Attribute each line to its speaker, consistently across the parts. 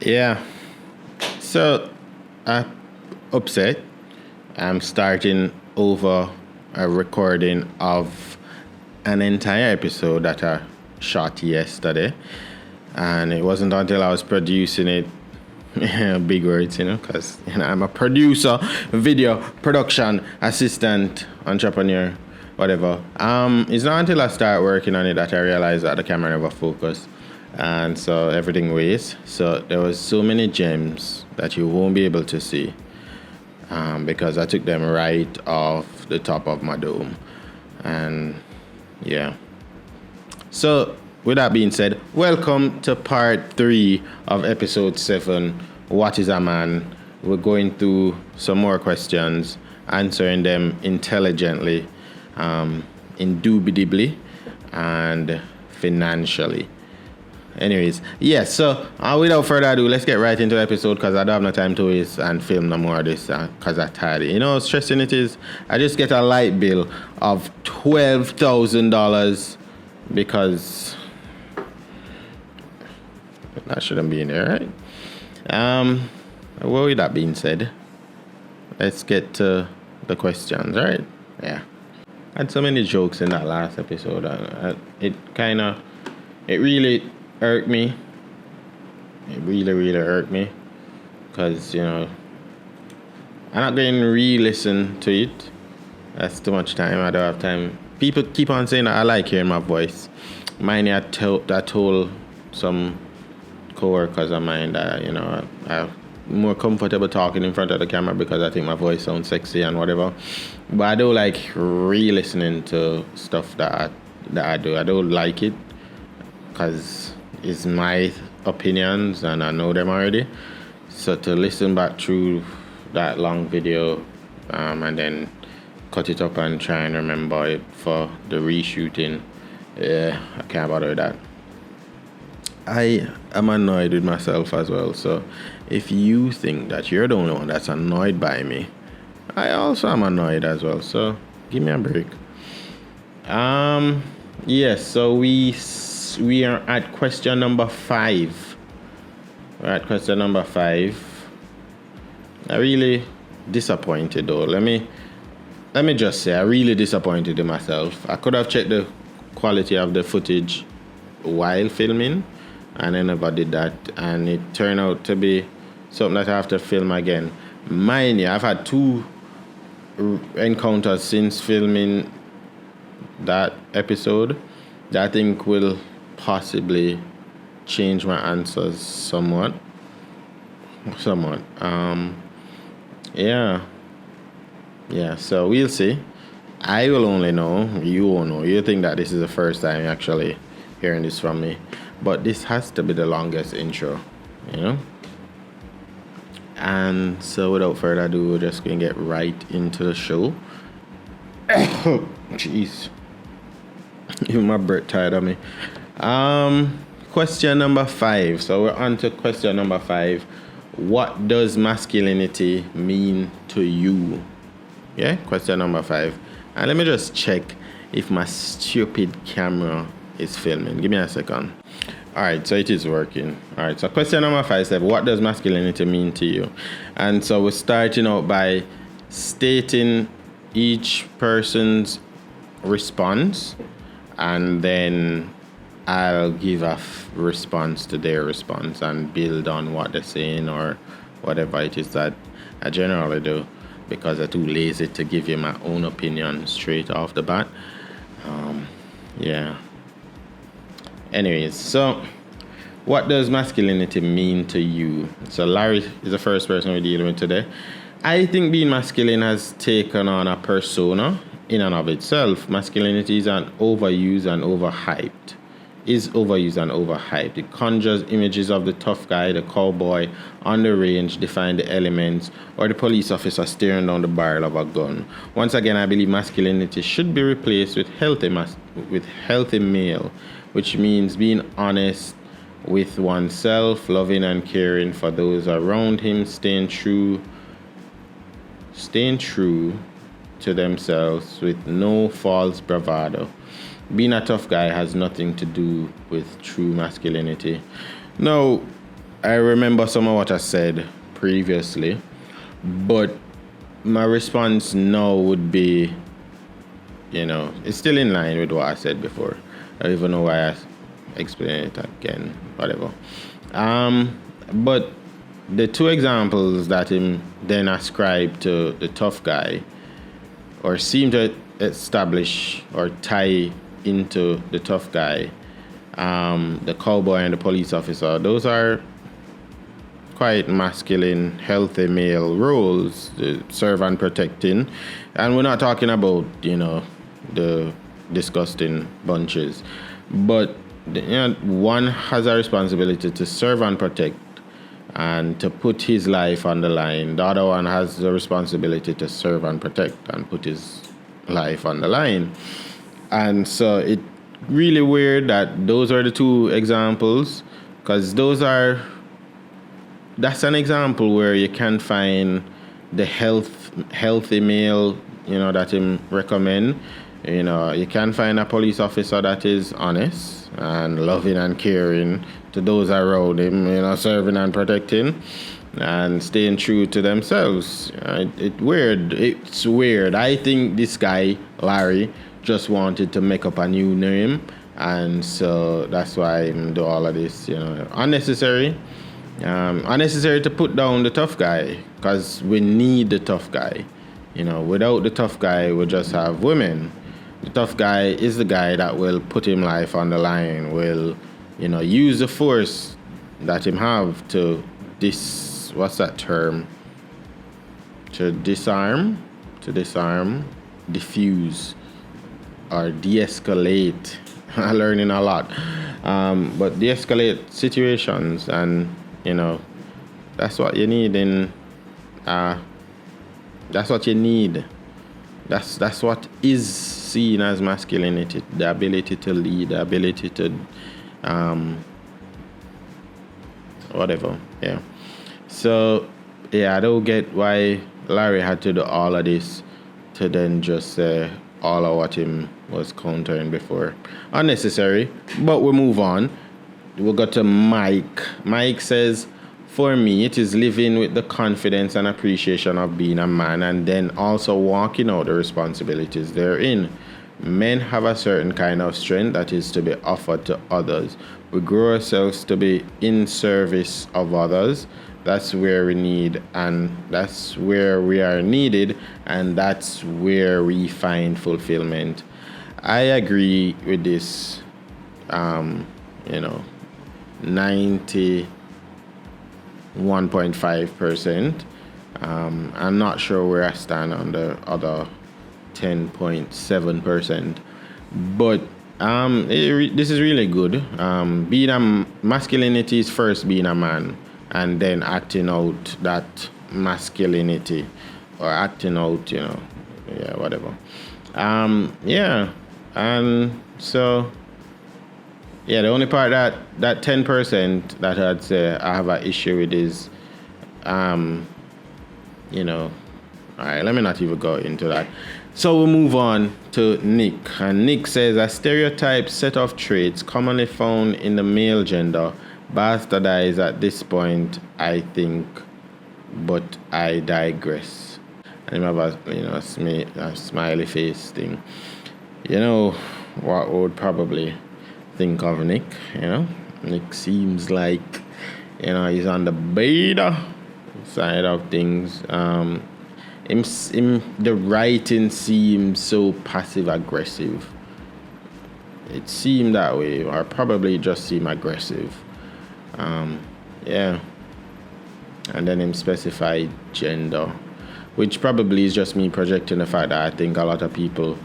Speaker 1: Yeah. So, upset. I'm starting over a recording of an entire episode that I shot yesterday. And it wasn't until I was producing it, big words, because I'm a producer, video production assistant, entrepreneur, whatever. It's not until I start working on it that I realized that the camera never focused. And so everything weighs. So there was so many gems that you won't be able to see because I took them right off the top of my dome. And yeah. So with that being said, welcome to part 3 of episode 7, What is a Man? We're going through some more questions, answering them intelligently, indubitably, and financially. Anyways, yes, so without further ado, let's get right into the episode because I don't have no time to waste and film no more of this because I'm tired. You know how stressing it is? I just get a light bill of $12,000 because that shouldn't be in there, right? Well, with that being said, let's get to the questions, right? Yeah. I had so many jokes in that last episode. It really hurt me. It really hurt me because, I'm not going to re-listen to it. That's too much time. I don't have time. People keep on saying that I like hearing my voice. Mine, I told some co-workers of mine that, I'm more comfortable talking in front of the camera because I think my voice sounds sexy and whatever. But I don't like re-listening to stuff that I do. I don't like it because it's my opinions and I know them already. So to listen back through that long video and then cut it up and try and remember it for the reshooting, I can't bother with that. I am annoyed with myself as well. So if you think that you're the only one that's annoyed by me, I also am annoyed as well. So give me a break. Yes, so we are at question number 5. We're at question number 5. I'm really disappointed though. Let me just say I'm really disappointed in myself. I could have checked the quality of the footage while filming, and I never did that, and it turned out to be something that I have to film again. Mind you, I've had 2 encounters since filming that episode that I think will possibly change my answers somewhat. Yeah, so we'll see. I will only know, you won't know. You think that this is the first time you're actually hearing this from me. But this has to be the longest intro, And so without further ado, we're just going to get right into the show. Jeez. Even my breath tired of me. Question number 5. So we're on to question number 5. What does masculinity mean to you? Yeah, question number 5. And let me just check if my stupid camera is filming. Give me a second. Alright, so it is working. Alright, so question number 5 said, what does masculinity mean to you? And so we're starting out by stating each person's response, and then I'll give a response to their response and build on what they're saying or whatever it is that I generally do, because I'm too lazy to give you my own opinion straight off the bat. Yeah. Anyways, so what does masculinity mean to you? So Larry is the first person we're dealing with today. I think being masculine has taken on a persona in and of itself. Masculinity is overused and overhyped. It conjures images of the tough guy, the cowboy on the range, defying the elements, or the police officer staring down the barrel of a gun. Once again, I believe masculinity should be replaced with healthy male, which means being honest with oneself, loving and caring for those around him, staying true to themselves with no false bravado. Being a tough guy has nothing to do with true masculinity. No, I remember some of what I said previously, but my response now would be, it's still in line with what I said before. I don't even know why I explain it again, whatever. But the two examples that him then ascribed to the tough guy, or seem to establish or tie into the tough guy, the cowboy and the police officer, those are quite masculine, healthy male roles, servant protecting. And we're not talking about, the disgusting bunches. But one has a responsibility to serve and protect and to put his life on the line. The other one has the responsibility to serve and protect and put his life on the line. And so it's really weird that those are the two examples, because that's an example where you can find the healthy male, that him recommend. You can find a police officer that is honest and loving and caring to those around him, serving and protecting and staying true to themselves. It's weird. I think this guy, Larry, just wanted to make up a new name, and so that's why I do all of this, unnecessary. Unnecessary to put down the tough guy, because we need the tough guy. Without the tough guy, we just have women. The tough guy is the guy that will put him life on the line, will, use the force that him have to what's that term? To disarm, diffuse, or de-escalate. I'm learning a lot. But de-escalate situations, and, that's what you need that's what you need. That's what is seen as masculinity, the ability to lead, the ability to whatever. Yeah. So I don't get why Larry had to do all of this to then just say all of what him was countering before. Unnecessary, but we move on. We'll go to Mike. Mike says, for me, it is living with the confidence and appreciation of being a man, and then also walking out the responsibilities therein. Men have a certain kind of strength that is to be offered to others. We grow ourselves to be in service of others. That's where we need, and that's where we are needed, and that's where we find fulfillment. I agree with this, 91.5%. I'm not sure where I stand on the other 10.7%, but this is really good. Masculinity is first being a man, and then acting out that masculinity, or acting out, whatever. And so, the only part that 10% that I'd say I have an issue with is, all right, let me not even go into that. So we'll move on to Nick. And Nick says, a stereotype set of traits commonly found in the male gender bastardize at this point, I think, but I digress. And I have a smiley face thing. What I would probably think of Nick, Nick seems like, he's on the beta side of things. The writing seems so passive aggressive. It seemed that way, or probably just seem aggressive. And then him specified gender, which probably is just me projecting the fact that I think a lot of people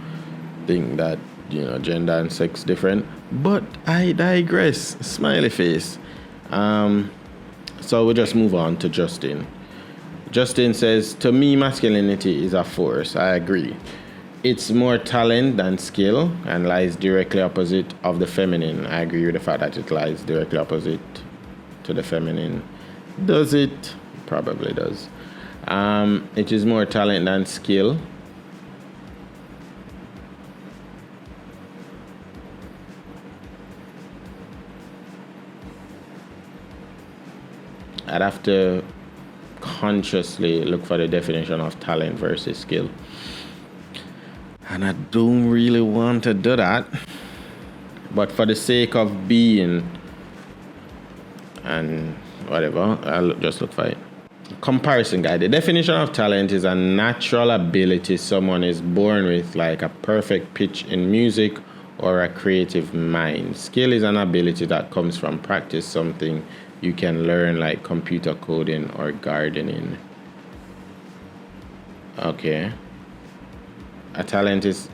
Speaker 1: think that, gender and sex different. But I digress. Smiley face. So we'll just move on to Justin. Justin says, to me, masculinity is a force. I agree. It's more talent than skill and lies directly opposite of the feminine. I agree with the fact that it lies directly opposite to the feminine. Does it? Probably does. It is more talent than skill. I'd have to consciously look for the definition of talent versus skill. And I don't really want to do that. But for the sake of being and whatever, I'll just look for it. Comparison guide. The definition of talent is a natural ability someone is born with, like a perfect pitch in music or a creative mind. Skill is an ability that comes from practice, something you can learn, like computer coding or gardening. Okay. A talent is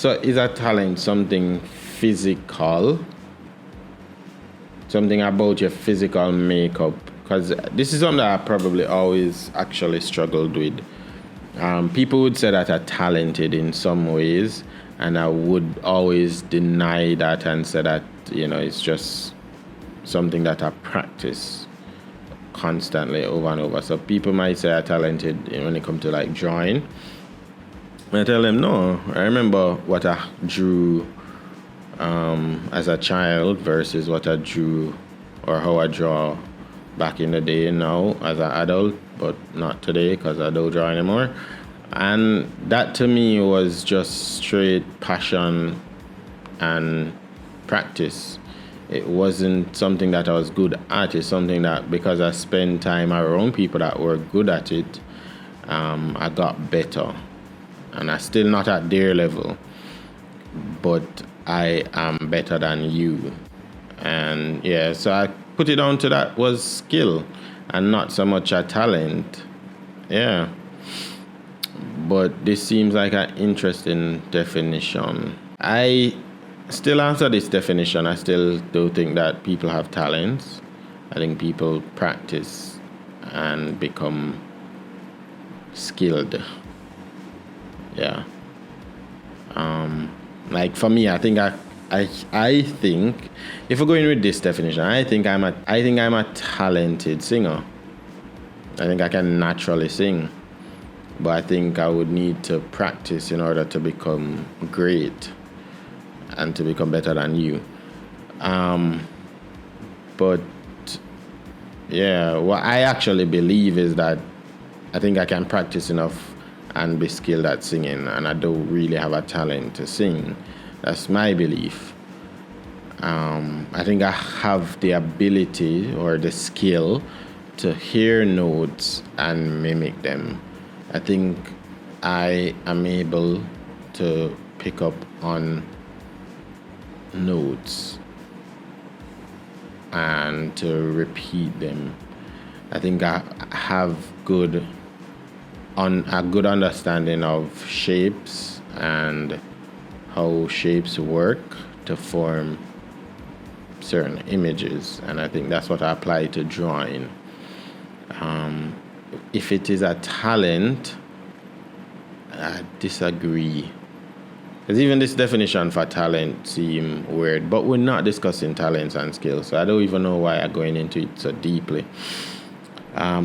Speaker 1: a talent something physical? Something about your physical makeup? Because this is something that I probably always actually struggled with. People would say that I'm talented in some ways, and I would always deny that and say that, it's just something that I practice constantly over and over. So people might say I'm talented when it comes to like drawing. I tell them no. I remember what I drew as a child versus what I drew or how I draw back in the day now as an adult, but not today because I don't draw anymore. And that to me was just straight passion and practice. It wasn't something that I was good at. It's something that because I spent time around people that were good at it, I got better. And I'm still not at their level, but I am better than you. And yeah, so I put it down to that was skill and not so much a talent. Yeah. But this seems like an interesting definition. I still answer this definition. I still do think that people have talents. I think people practice and become skilled. Yeah. Like for me, I think if we're going with this definition, I think I'm a talented singer. I think I can naturally sing, but I think I would need to practice in order to become great and to become better than you. But yeah, what I actually believe is that I think I can practice enough and be skilled at singing, and I don't really have a talent to sing. That's my belief. I think I have the ability or the skill to hear notes and mimic them. I think I am able to pick up on notes and to repeat them. I think I have a good understanding of shapes and how shapes work to form certain images, and I think that's what I apply to drawing. If it is a talent, I disagree. Because even this definition for talent seems weird, but we're not discussing talents and skills, so I don't even know why I'm going into it so deeply.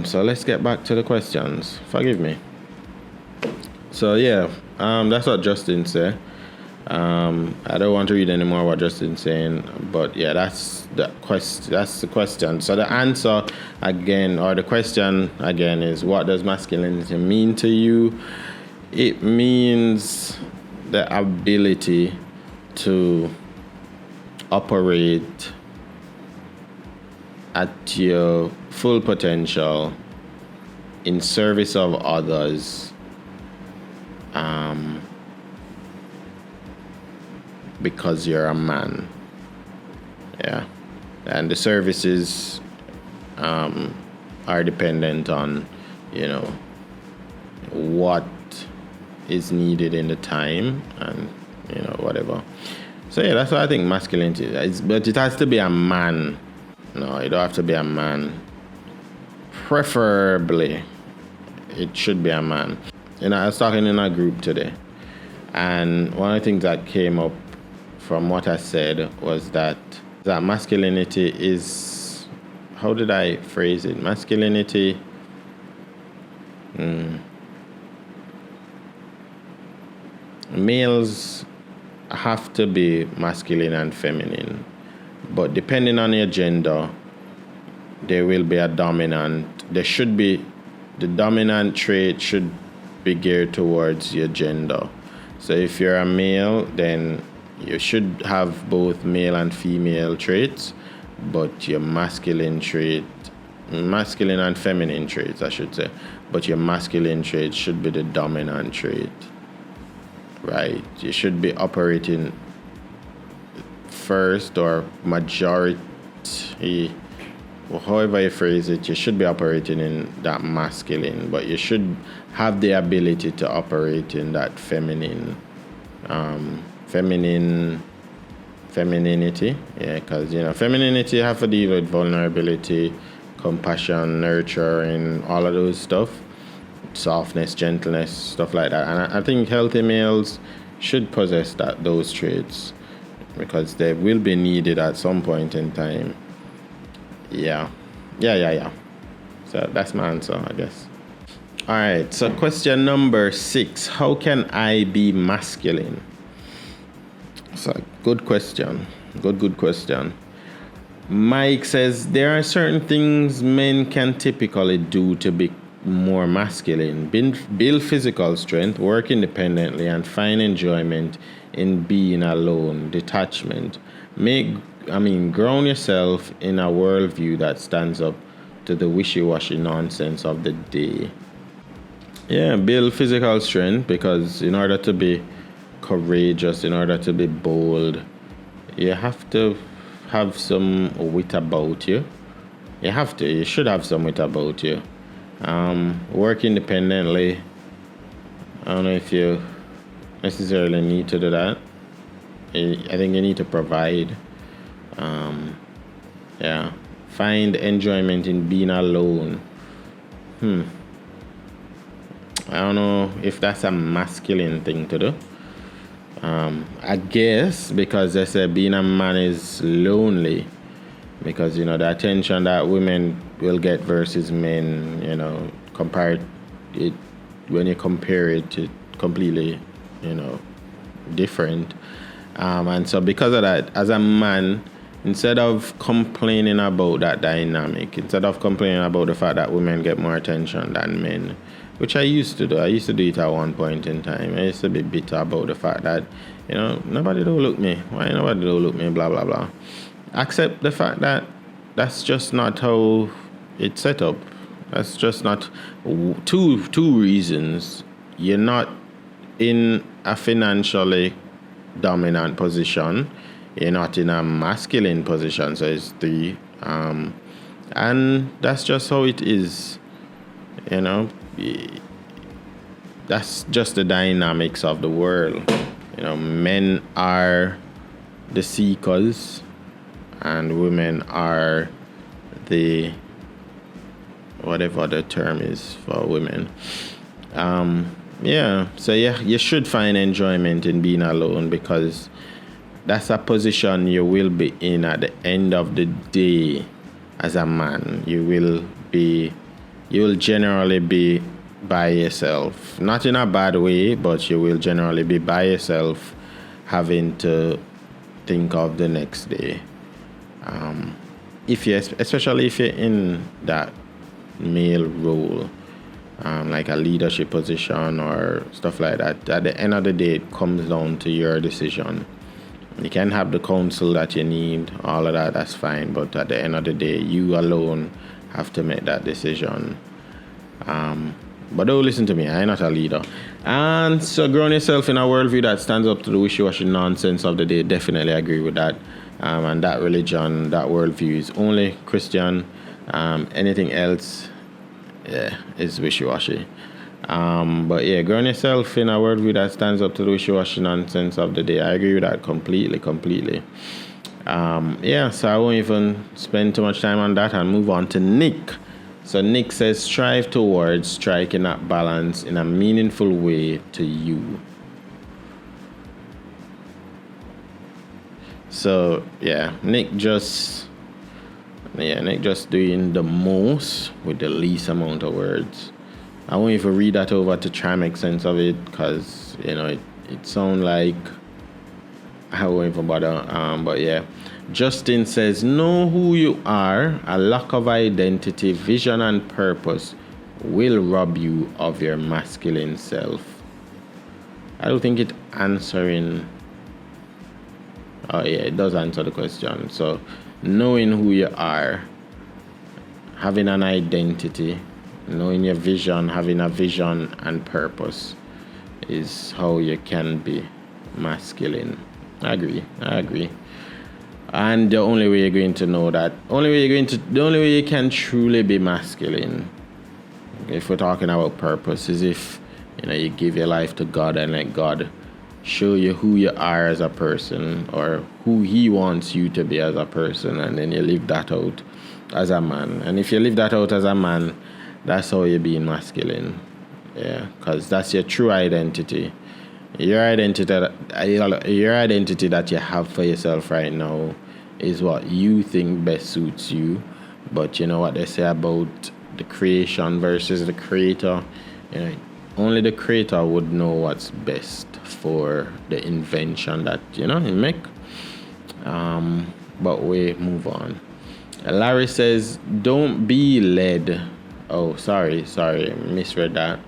Speaker 1: So let's get back to the questions. Forgive me. So yeah, that's what Justin said. I don't want to read any more what Justin's saying, but yeah, that's the question. So the answer again, or the question again, is what does masculinity mean to you? It means the ability to operate at your full potential in service of others, because you're a man. Yeah. And the services are dependent on, what is needed in the time and, whatever. So yeah, that's what I think masculinity is. But it has to be a man. No, you don't have to be a man. Preferably, it should be a man. I was talking in a group today, and one of the things that came up from what I said was that masculinity is, how did I phrase it? Masculinity, males have to be masculine and feminine, but depending on your gender, there will be a dominant. The dominant trait should be geared towards your gender. So if you're a male, then you should have both male and female traits, but your masculine and feminine traits, I should say, but your masculine trait should be the dominant trait, right? You should be operating first or majority, however you phrase it, you should be operating in that masculine, but you should have the ability to operate in that femininity. Yeah, because femininity, you have to deal with vulnerability, compassion, nurturing, all of those stuff, softness, gentleness, stuff like that. And I think healthy males should possess those traits, because they will be needed at some point in time. Yeah. So that's my answer, I guess. All right, so question number 6. How can I be masculine? So, good question. Good question. Mike says, there are certain things men can typically do to be more masculine. Build physical strength, work independently, and find enjoyment in being alone. Detachment. Ground yourself in a worldview that stands up to the wishy-washy nonsense of the day. Yeah, build physical strength, because in order to be courageous, in order to be bold, you have to have some wit about you. You should have some wit about you. Work independently. I don't know if you necessarily need to do that. I think you need to provide. Find enjoyment in being alone. I don't know if that's a masculine thing to do. I guess because they say being a man is lonely, because the attention that women will get versus men, when you compare it, it's completely different. And so because of that, as a man, instead of complaining about that dynamic, instead of complaining about the fact that women get more attention than men, which I used to do. I used to do it at one point in time. I used to be bitter about the fact that, nobody don't look me. Why nobody don't look me, blah, blah, blah. Accept the fact that that's just not how it's set up. That's just not two reasons. You're not in a financially dominant position. You're not in a masculine position. So it's 3. And that's just how it is. That's just the dynamics of the world. Men are the seekers and women are the whatever the term is for women. You should find enjoyment in being alone, because that's a position you will be in at the end of the day as a man. You will generally be by yourself. Not in a bad way, but you will generally be by yourself, having to think of the next day. Especially if you're in that male role, like a leadership position or stuff like that, at the end of the day, it comes down to your decision. You can have the counsel that you need, all of that, that's fine, but at the end of the day, you alone have to make that decision. But don't listen to me, I'm not a leader. And so ground yourself in a worldview that stands up to the wishy-washy nonsense of the day. Definitely agree with that. And that religion, that worldview is only Christian. Anything else is wishy-washy. Ground yourself in a worldview that stands up to the wishy-washy nonsense of the day. I agree with that completely. So I won't even spend too much time on that and move on to Nick. So Nick says, strive towards striking that balance in a meaningful way to you. So Nick just doing the most with the least amount of words. I won't even read that over to try and make sense of it, because it sounds like I won't even bother. But yeah. Justin says, know who you are. A lack of identity, vision, and purpose will rob you of your masculine self. I don't think it answering. Oh yeah, it does answer the question. So knowing who you are, having an identity, knowing your vision, having a vision and purpose is how you can be masculine. I agree. And the only way you're going to know that, the only way you can truly be masculine, if we're talking about purpose, is if you give your life to God and let God show you who you are as a person, or who He wants you to be as a person, and then you live that out as a man. And if you live that out as a man, that's how you're being masculine. Yeah, because that's your true identity. Your identity that you have for yourself right now is what you think best suits you. But you know what they say about the creation versus the creator? Only the creator would know what's best for the invention that he make. But we move on. Larry says, don't be led. Oh, sorry, misread that.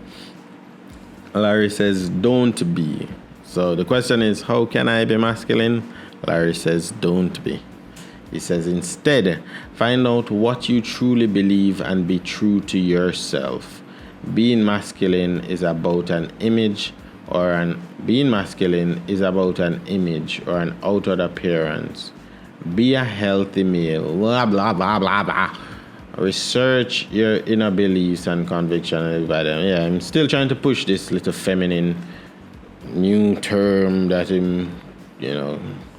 Speaker 1: Larry says, don't be. So the question is, how can I be masculine? Larry says, don't be. He says, instead, find out what you truly believe and be true to yourself. Being masculine is about an image or an outward appearance. Be a healthy male. Blah, blah, blah, blah, blah. Research your inner beliefs and conviction and live by them. Yeah, I'm still trying to push this little feminine new term that I'm,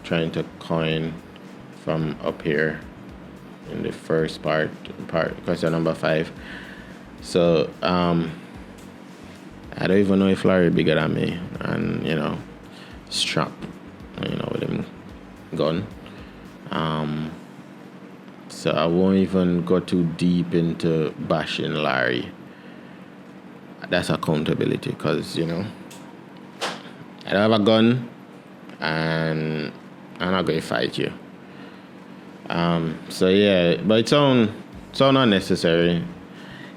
Speaker 1: trying to coin from up here in the first part, question number 5. So, I don't even know if Larry bigger than me, and strap, with him gun. So I won't even go too deep into bashing Larry. That's accountability, because I don't have a gun, and I'm not going to fight you. So yeah, but it's unnecessary.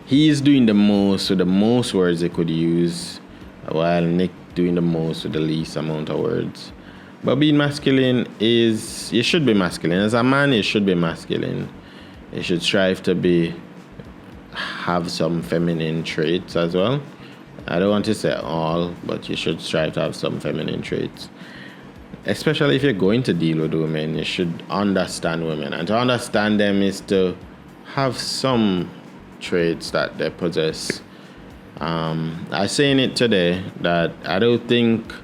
Speaker 1: He's doing the most with the most words he could use, while Nick doing the most with the least amount of words. But being masculine is, you should be masculine. As a man, you should be masculine. You should strive to have some feminine traits as well. I don't want to say all, but you should strive to have some feminine traits. Especially if you're going to deal with women, you should understand women. And to understand them is to have some traits that they possess. I was saying it today that I don't think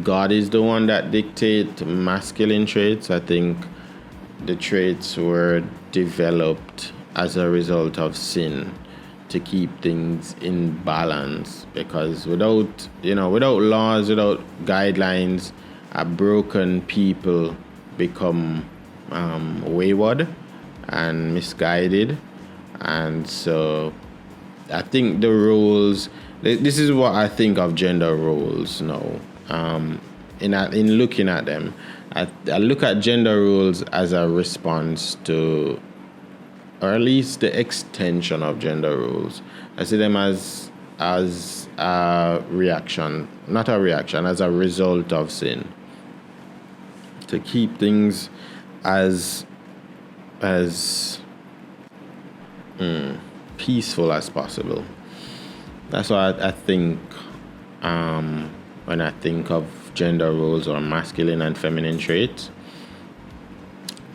Speaker 1: God is the one that dictates masculine traits. I think the traits were developed as a result of sin to keep things in balance, because without laws, without guidelines, a broken people become wayward and misguided. And so I think the roles, this is what I think of gender roles now. In looking at them, I look at gender roles as a response to, or at least the extension of gender roles. I see them as a reaction, not a reaction, as a result of sin. To keep things as peaceful as possible. That's what I think when I think of gender roles or masculine and feminine traits.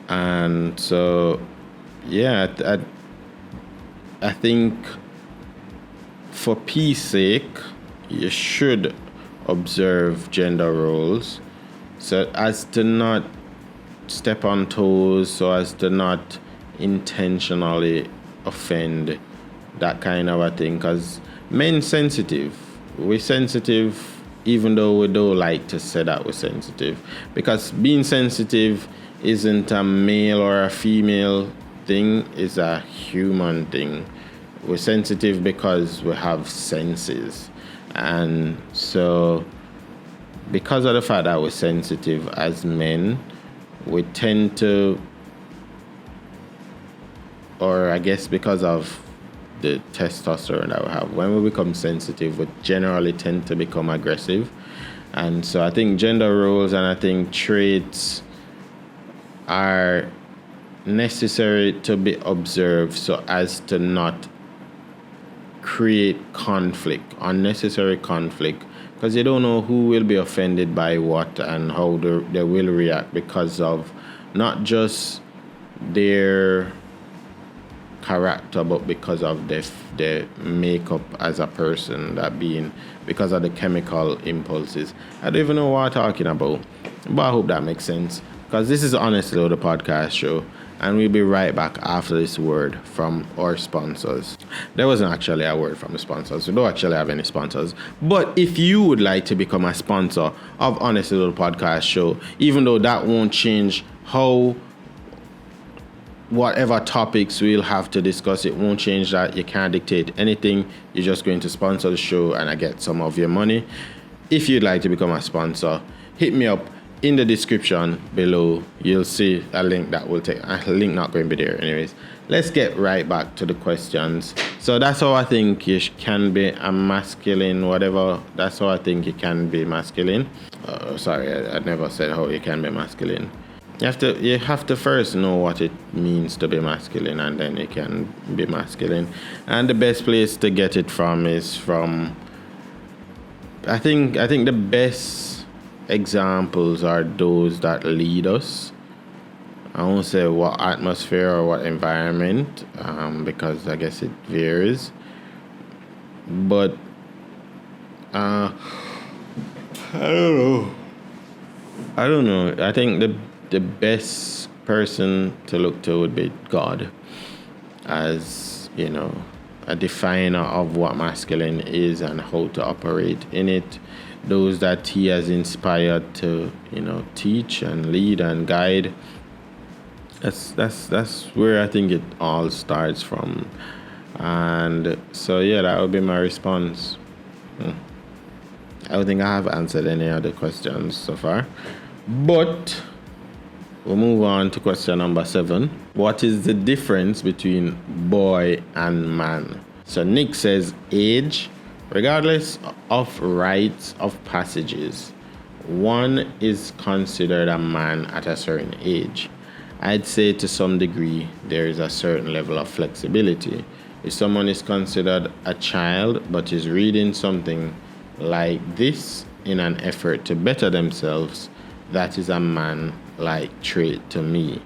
Speaker 1: And so, yeah, I think for peace sake, you should observe gender roles so as to not step on toes, so as to not intentionally offend, that kind of a thing. Because men sensitive. We're sensitive even though we don't like to say that we're sensitive. Because being sensitive isn't a male or a female thing, it's a human thing. We're sensitive because we have senses. And so because of the fact that we're sensitive as men, we tend to, or I guess because of the testosterone that we have, when we become sensitive, we generally tend to become aggressive. And so I think gender roles and I think traits are necessary to be observed so as to not create conflict, unnecessary conflict, because you don't know who will be offended by what and how they will react because of not just their character, but because of their makeup as a person, that being because of the chemical impulses. I don't even know what I'm talking about, but I hope that makes sense, because this is Honestly the podcast show, and we'll be right back after this word from our sponsors. There wasn't actually a word from the sponsors. We don't actually have any sponsors. But if you would like to become a sponsor of Honestly the podcast show, even though that won't change how whatever topics we'll have to discuss, it won't change that. You can't dictate anything. You're just going to sponsor the show and I get some of your money. If you'd like to become a sponsor, hit me up in the description below. You'll see a link that will take a link not going to be there anyways. Let's get right back to the questions. So that's how I think you can be a masculine, whatever. That's how I think you can be masculine. Sorry, I never said how you can be masculine. You have to first know what it means to be masculine, and then you can be masculine. And the best place to get it from is from, I think the best examples are those that lead us. I won't say what atmosphere or what environment, because I guess it varies. But I don't know. I think the best person to look to would be God, as a definer of what masculine is and how to operate in it. Those that he has inspired to teach and lead and guide. That's where I think it all starts from. And so that would be my response. I don't think I have answered any other questions so far, but we'll move on to question number 7. What is the difference between boy and man? So Nick says age. Regardless of rites of passages, one is considered a man at a certain age. I'd say to some degree there is a certain level of flexibility. If someone is considered a child but is reading something like this in an effort to better themselves, that is a man-like trait to me.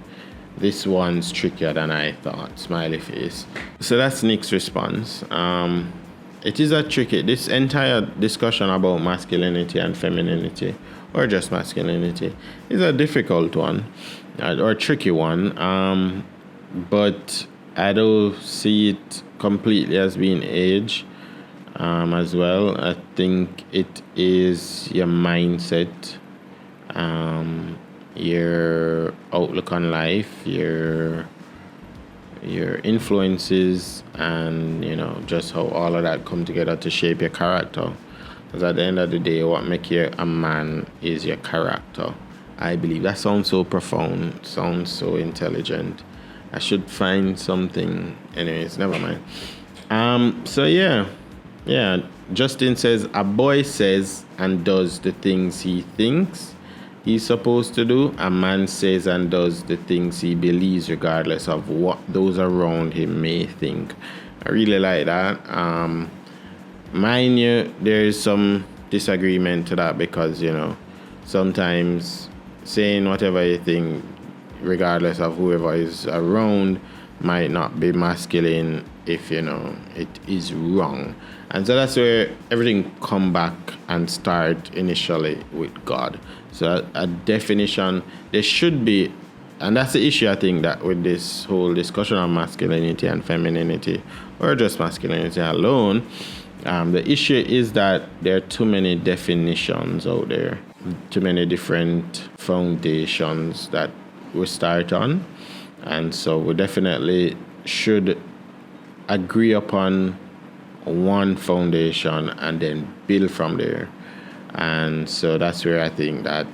Speaker 1: This one's trickier than I thought. Smiley face. So that's Nick's response. It is this entire discussion about masculinity and femininity, or just masculinity, is a difficult one, or a tricky one. But I don't see it completely as being age, as well. I think it is your mindset, your outlook on life, your influences, and just how all of that come together to shape your character. Because at the end of the day, what makes you a man is your character. I believe that sounds so profound, sounds so intelligent. I should find something. Anyways, never mind. Justin says a boy says and does the things he thinks he's supposed to do. A man says and does the things he believes, regardless of what those around him may think. I really like that. Mind you, there is some disagreement to that, because sometimes saying whatever you think, regardless of whoever is around, might not be masculine if it is wrong. And so that's where everything come back and start initially with God. So a definition, there should be, and that's the issue I think that with this whole discussion of masculinity and femininity, or just masculinity alone, the issue is that there are too many definitions out there, too many different foundations that we start on. And so we definitely should agree upon one foundation and then build from there. And so that's where I think that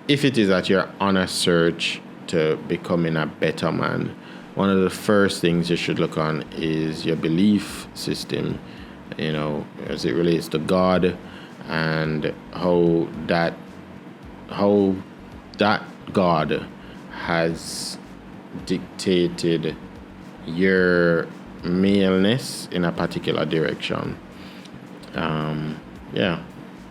Speaker 1: if it is that you're on a search to becoming a better man, one of the first things you should look on is your belief system, as it relates to God, and how that God has dictated your maleness in a particular direction.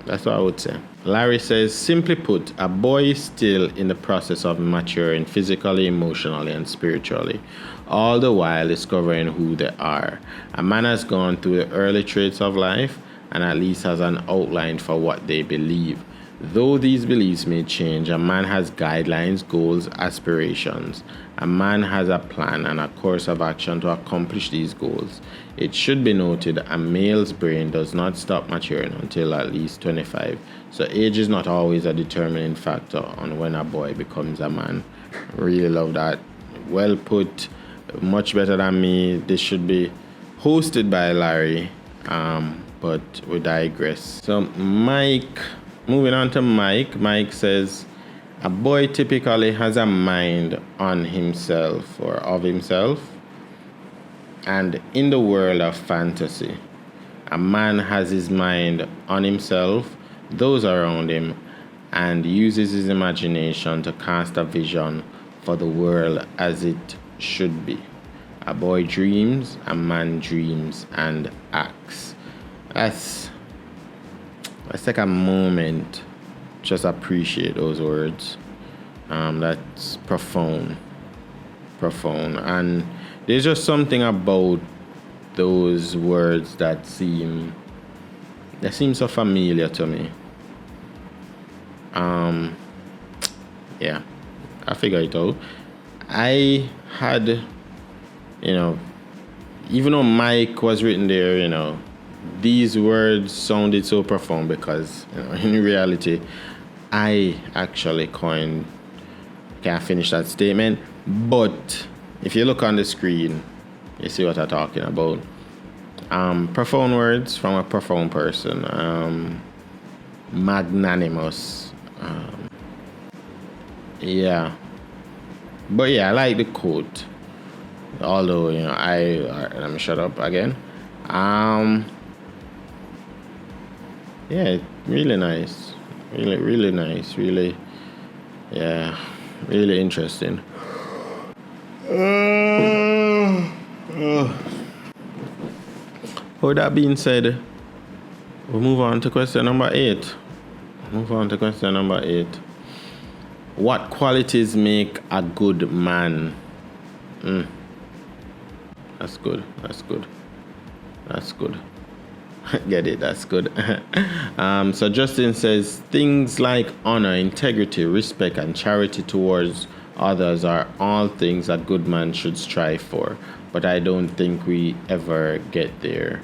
Speaker 1: That's what I would say. Larry says, simply put, a boy is still in the process of maturing physically, emotionally, and spiritually, all the while discovering who they are. A man has gone through the early traits of life and at least has an outline for what they believe. Though these beliefs may change, a man has guidelines, goals, aspirations. A man has a plan and a course of action to accomplish these goals. It should be noted a male's brain does not stop maturing until at least 25. So age is not always a determining factor on when a boy becomes a man. Really love that. Well put. Much better than me. This should be hosted by Larry. But we digress. So moving on to Mike. Mike says, a boy typically has a mind on himself or of himself. And in the world of fantasy, a man has his mind on himself, those around him, and uses his imagination to cast a vision for the world as it should be. A boy dreams, a man dreams and acts. Let's take a moment, just appreciate those words. That's profound. And there's just something about those words that seem so familiar to me. I figure it out. I had, even though Mike was written there, these words sounded so profound because, in reality, I actually can't finish that statement. But if you look on the screen, you see what I'm talking about. Profound words from a profound person. Magnanimous. But I like the quote. Although, let me shut up again. Really nice. Really nice. Really interesting. With that being said, we'll move on to question number 8. What qualities make a good man? That's good. Get it? That's good. So Justin says, things like honor, integrity, respect, and charity towards others are all things a good man should strive for, but I don't think we ever get there.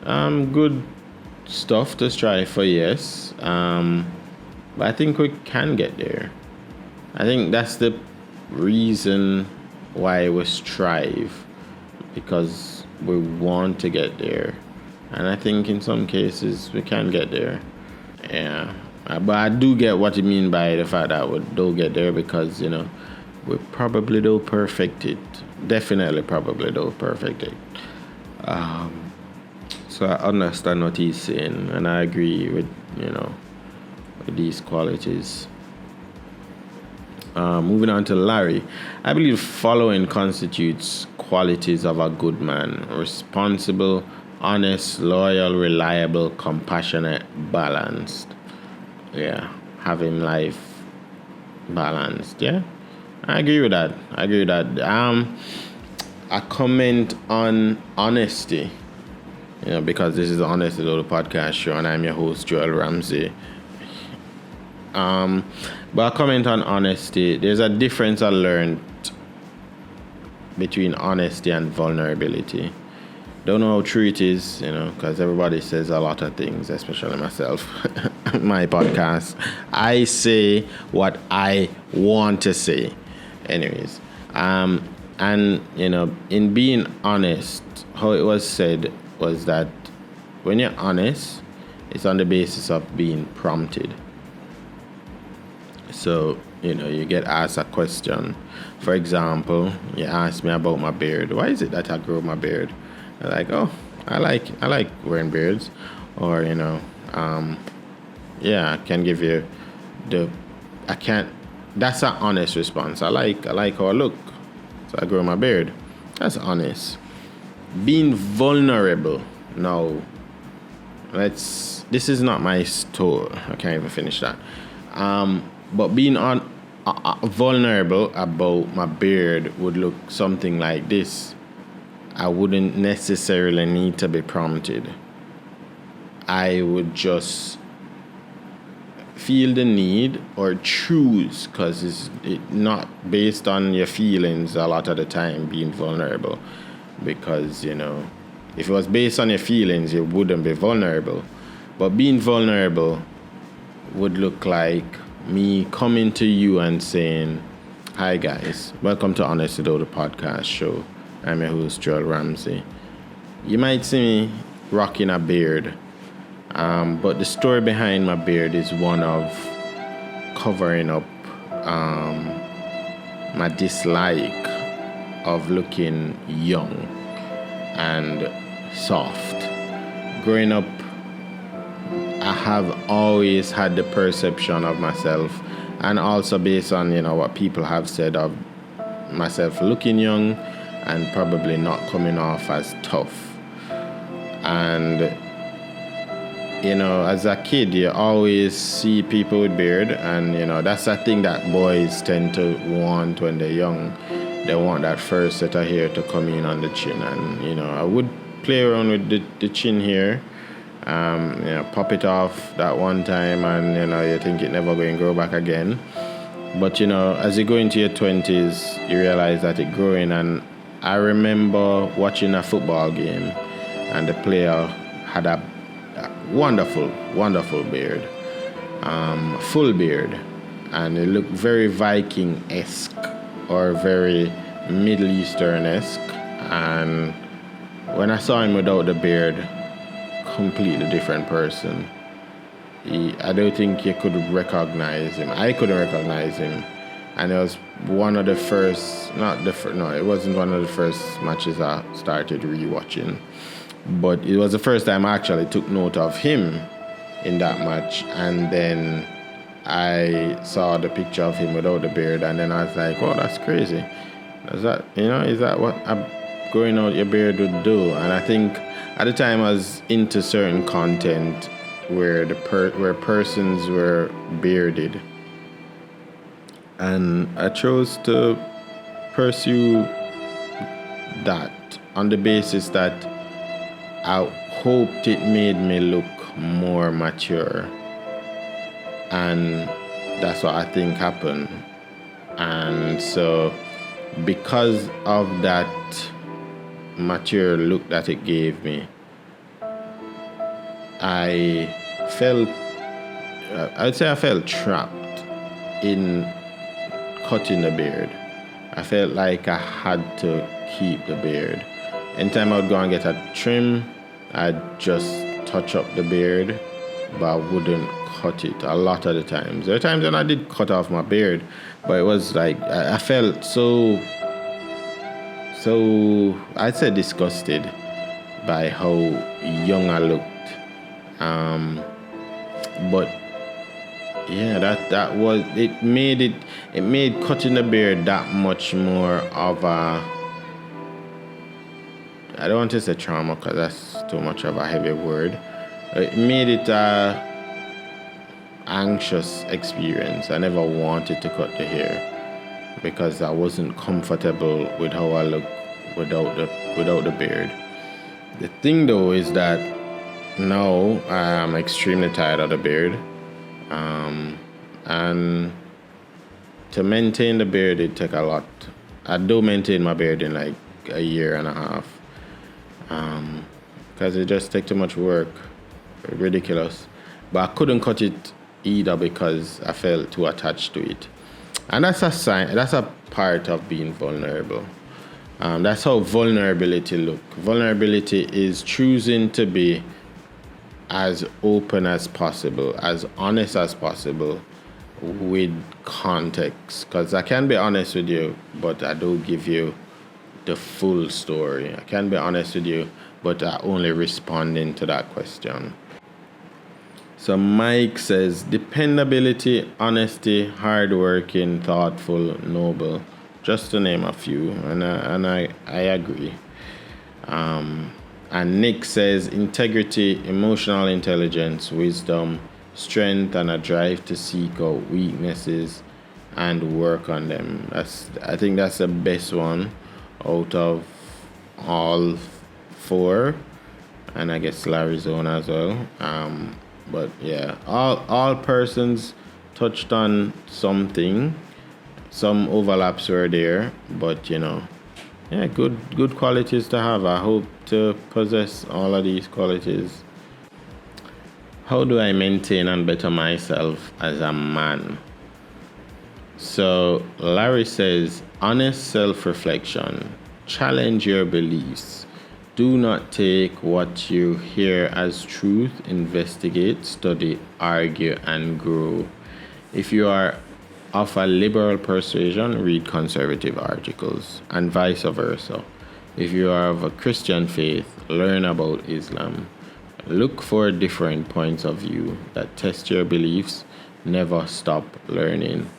Speaker 1: Good stuff to strive for, yes. But I think we can get there. I think that's the reason why we strive, because we want to get there. And I think in some cases we can get there. But I do get what you mean by the fact that we don't get there, because, we probably don't perfect it. Definitely probably don't perfect it. So I understand what he's saying, and I agree with, with these qualities. Moving on to Larry. I believe following constitutes qualities of a good man: responsible, honest, loyal, reliable, compassionate, balanced. Having life balanced. I agree with that. A comment on honesty. Because this is the Honesty Little Podcast show, and I'm your host, Joel Ramsey. But a comment on honesty. There's a difference I learned between honesty and vulnerability. Don't know how true it is, because everybody says a lot of things, especially myself. My podcast, I say what I want to say. Anyways, and in being honest, how it was said was that when you're honest, It's on the basis of being prompted. So, you get asked a question. For example, you ask me about my beard. Why is it that I grow my beard? I'm like, oh, I like wearing beards. Or, I can give you that's an honest response. I like how I look. So I grow my beard. That's honest. Being vulnerable. No. This is not my story. I can't even finish that. But being vulnerable about my beard would look something like this. I wouldn't necessarily need to be prompted. I would just feel the need or choose, because it's not based on your feelings a lot of the time, being vulnerable. Because, if it was based on your feelings, you wouldn't be vulnerable. But being vulnerable would look like me coming to you and saying, hi guys, welcome to Honest Without a Podcast show. I'm your host, Joel Ramsey. You might see me rocking a beard, but the story behind my beard is one of covering up my dislike of looking young and soft. Growing up, I have always had the perception of myself, and also based on what people have said of myself, looking young and probably not coming off as tough. And as a kid, you always see people with beard, and that's a thing that boys tend to want when they're young. They want that first set of hair to come in on the chin, and I would play around with the chin hair. Pop it off that one time, and you think it never going to grow back again. But as you go into your 20s, you realize that it's growing. And I remember watching a football game, and the player had a wonderful, wonderful beard, full beard, and it looked very Viking-esque or very Middle Eastern-esque. And when I saw him without the beard, completely different person. I don't think you could recognize him. I couldn't recognize him. And it was one of the first, it wasn't one of the first matches I started rewatching. But it was the first time I actually took note of him in that match. And then I saw the picture of him without the beard, and then I was like, oh, that's crazy. Is that what growing out your beard would do? And I think at the time I was into certain content where where persons were bearded, and I chose to pursue that on the basis that I hoped it made me look more mature, and that's what I think happened. And so because of that mature look that it gave me, I felt trapped in cutting the beard. I felt like I had to keep the beard. Anytime I would go and get a trim, I'd just touch up the beard, but I wouldn't cut it a lot of the times. There were times when I did cut off my beard, but it was like I felt so I'd say disgusted by how young I looked. But yeah, that was it made cutting the beard that much more of a, I don't want to say trauma because that's too much of a heavy word. It made it a anxious experience. I never wanted to cut the hair because I wasn't comfortable with how I look without the beard. The thing though is that now I'm extremely tired of the beard, and to maintain the beard it take a lot. I do maintain my beard in like a year and a half, because it just take too much work. Ridiculous. But I couldn't cut it either because I felt too attached to it. And that's a sign, that's a part of being vulnerable. That's how vulnerability look. Vulnerability is choosing to be as open as possible, as honest as possible with context. Because I can be honest with you, but I don't give you the full story. I can be honest with you, but I only responding to that question. So Mike says dependability, honesty, hardworking, thoughtful, noble, just to name a few, and I agree. And Nick says integrity, emotional intelligence, wisdom, strength, and a drive to seek out weaknesses and work on them. I think that's the best one out of all four, and I guess Larry's own as well. But yeah, all persons touched on something. Some overlaps were there, but yeah, good qualities to have. I hope to possess all of these qualities. How do I maintain and better myself as a man? So Larry says, honest self-reflection, challenge your beliefs. Do not take what you hear as truth. Investigate, study, argue, and grow. If you are of a liberal persuasion, read conservative articles, and vice versa. If you are of a Christian faith, learn about Islam. Look for different points of view that test your beliefs. Never stop learning.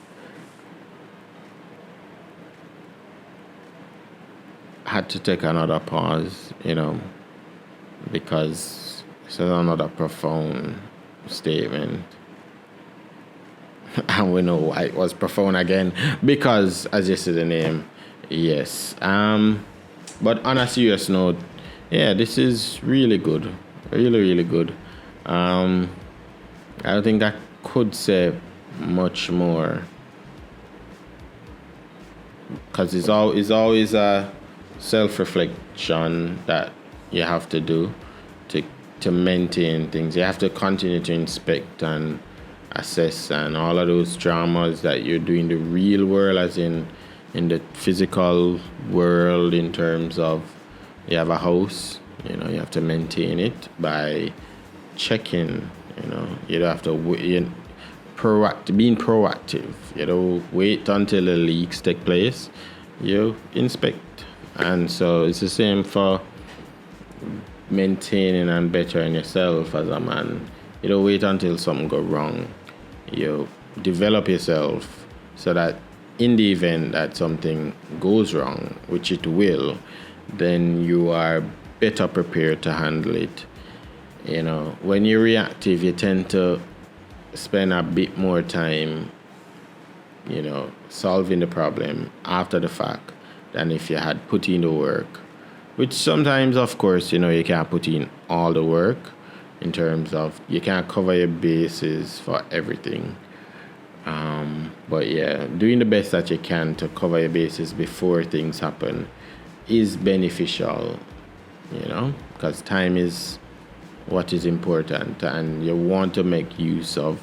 Speaker 1: Had to take another pause, because it's another profound statement. And we know why it was profound again, because, as you see the name, yes. But on a serious note, yeah, this is really good. Really, really good. I don't think I could say much more, because it's always a self-reflection that you have to do to maintain things. You have to continue to inspect and assess, and all of those dramas that you do in the real world, as in the physical world, in terms of you have a house, you have to maintain it by checking, you don't have to being proactive, wait until the leaks take place, you inspect. And so it's the same for maintaining and bettering yourself as a man. You don't wait until something goes wrong. You develop yourself so that in the event that something goes wrong, which it will, then you are better prepared to handle it. When you're reactive, you tend to spend a bit more time, solving the problem after the fact than if you had put in the work. Which sometimes, of course, you can't put in all the work, in terms of you can't cover your bases for everything. But yeah, doing the best that you can to cover your bases before things happen is beneficial, because time is what is important, and you want to make use of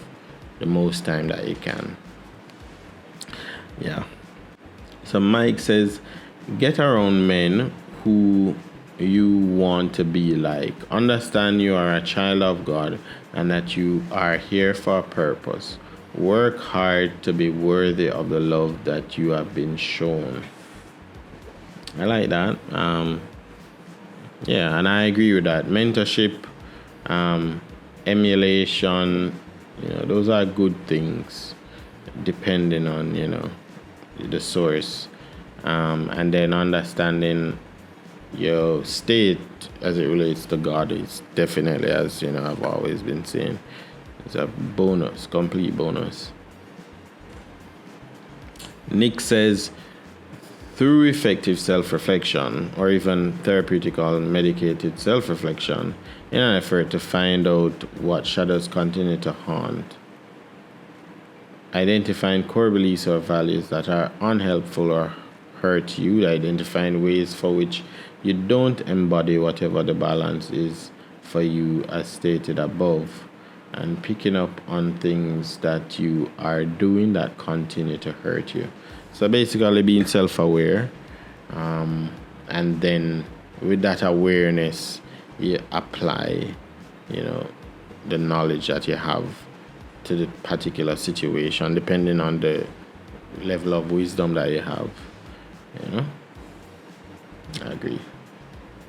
Speaker 1: the most time that you can. Yeah. So Mike says, get around men who you want to be like. Understand you are a child of God and that you are here for a purpose. Work hard to be worthy of the love that you have been shown. I like that. Yeah, and I agree with that. Mentorship, emulation, those are good things, depending on, the source. And then understanding your state as it relates to God is definitely, as I've always been saying, it's a bonus, complete bonus. Nick says, through effective self-reflection, or even therapeutical medicated self-reflection, in an effort to find out what shadows continue to haunt, identifying core beliefs or values that are unhelpful or hurt you, identifying ways for which you don't embody whatever the balance is for you as stated above, and picking up on things that you are doing that continue to hurt you. So basically being self-aware, and then with that awareness you apply, the knowledge that you have to the particular situation, depending on the level of wisdom that you have. You know, I agree.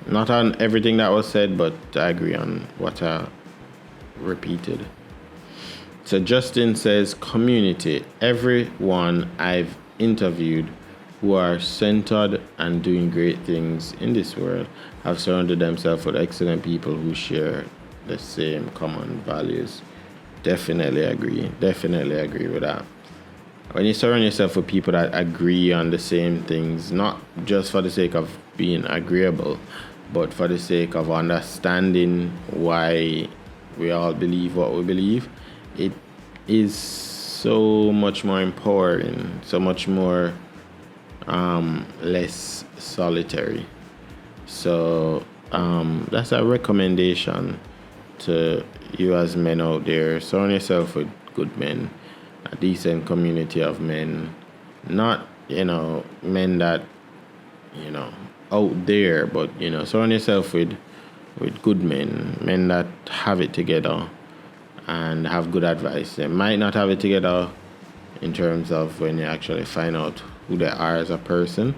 Speaker 1: Not on everything that was said, but I agree on what I repeated. So Justin says, community. Everyone I've interviewed who are centered and doing great things in this world have surrounded themselves with excellent people who share the same common values. Definitely agree with that. When you surround yourself with people that agree on the same things, not just for the sake of being agreeable, but for the sake of understanding why we all believe what we believe, it is so much more empowering, so much more less solitary. So that's a recommendation to you as men out there. Surround yourself with good men, a decent community of men, not men that out there, but surround yourself with good men that have it together and have good advice. They might not have it together in terms of when you actually find out who they are as a person,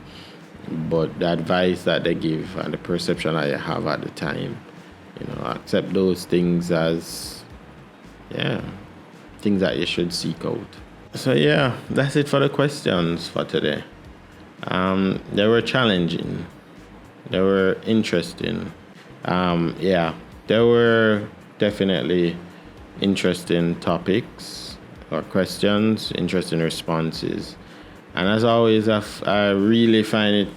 Speaker 1: but the advice that they give and the perception that you have at the time, accept those things as things that you should seek out. So that's it for the questions for today. They were challenging, they were interesting. There were definitely interesting topics or questions, interesting responses. And as always, I really find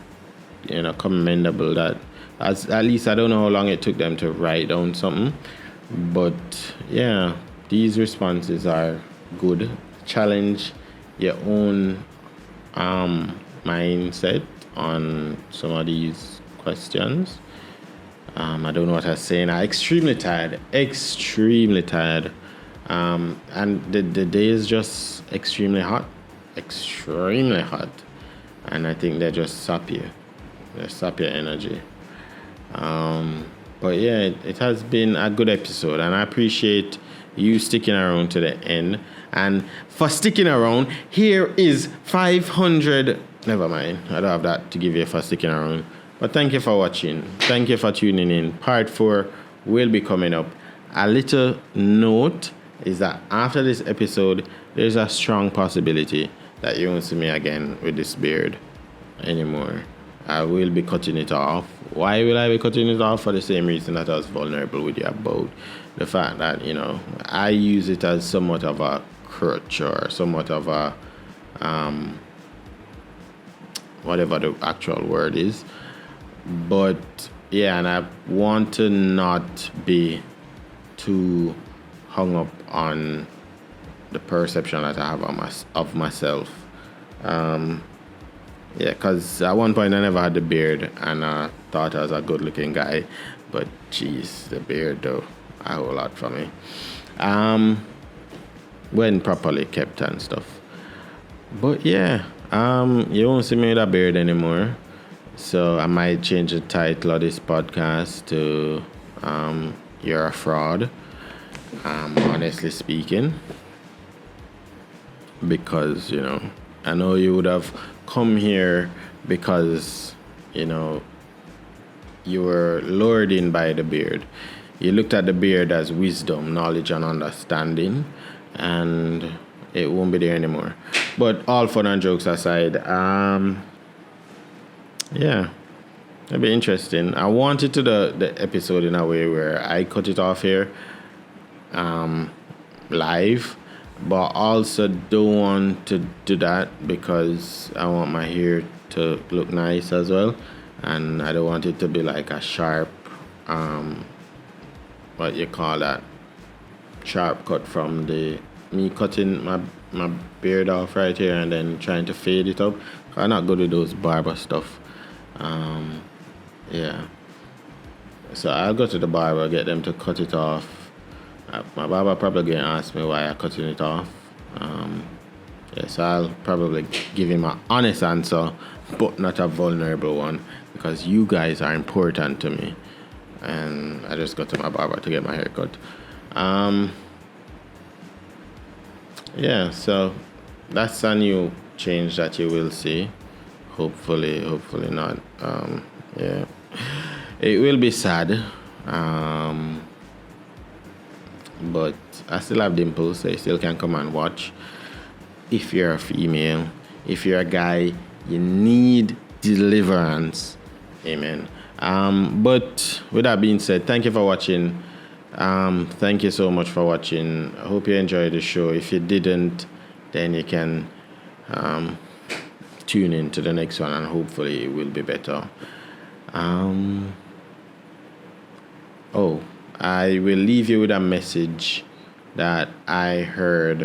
Speaker 1: it, commendable that at least I don't know how long it took them to write down something. But these responses are good. Challenge your own mindset on some of these questions. I don't know what I was saying. I'm extremely tired. And the day is just extremely hot. And I think they just sap you. They sap your energy. But it has been a good episode, and I appreciate you sticking around to the end. And for sticking around, here is 500. Never mind, I don't have that to give you for sticking around. But thank you for watching. Thank you for tuning in. Part 4 will be coming up. A little note is that after this episode, there's a strong possibility that you won't see me again with this beard anymore. I will be cutting it off. Why will I be cutting it off? For the same reason that I was vulnerable with you about the fact that, I use it as somewhat of a crutch or somewhat of a, whatever the actual word is. But, and I want to not be too hung up on the perception that I have of myself. Because at one point I never had the beard and I thought I was a good looking guy. But jeez, the beard though, a whole lot for me. When properly kept and stuff. But you won't see me with a beard anymore. So I might change the title of this podcast to You're a Fraud. Honestly speaking. Because, I know you would have come here because, you were lured in by the beard. You looked at the beard as wisdom, knowledge, and understanding, and it won't be there anymore. But all fun and jokes aside, it'll be interesting. I wanted to the episode in a way where I cut it off here live, but also don't want to do that because I want my hair to look nice as well, and I don't want it to be like a sharp what you call that, sharp cut from me cutting my beard off right here and then trying to fade it up. I'm not good with those barber stuff. So I'll go to the barber, get them to cut it off. My barber probably gonna ask me why I'm cutting it off. So I'll probably give him an honest answer, but not a vulnerable one, because you guys are important to me. And I just go to my barber to get my hair cut. Um, yeah, so that's a new change that you will see. Hopefully not. Yeah, it will be sad. But I still have dimples, so you still can come and watch. If you're a female, if you're a guy, you need deliverance. Amen. But with that being said, thank you for watching. Thank you so much for watching. I hope you enjoyed the show. If you didn't, then you can tune in to the next one, and hopefully it will be better. I will leave you with a message that I heard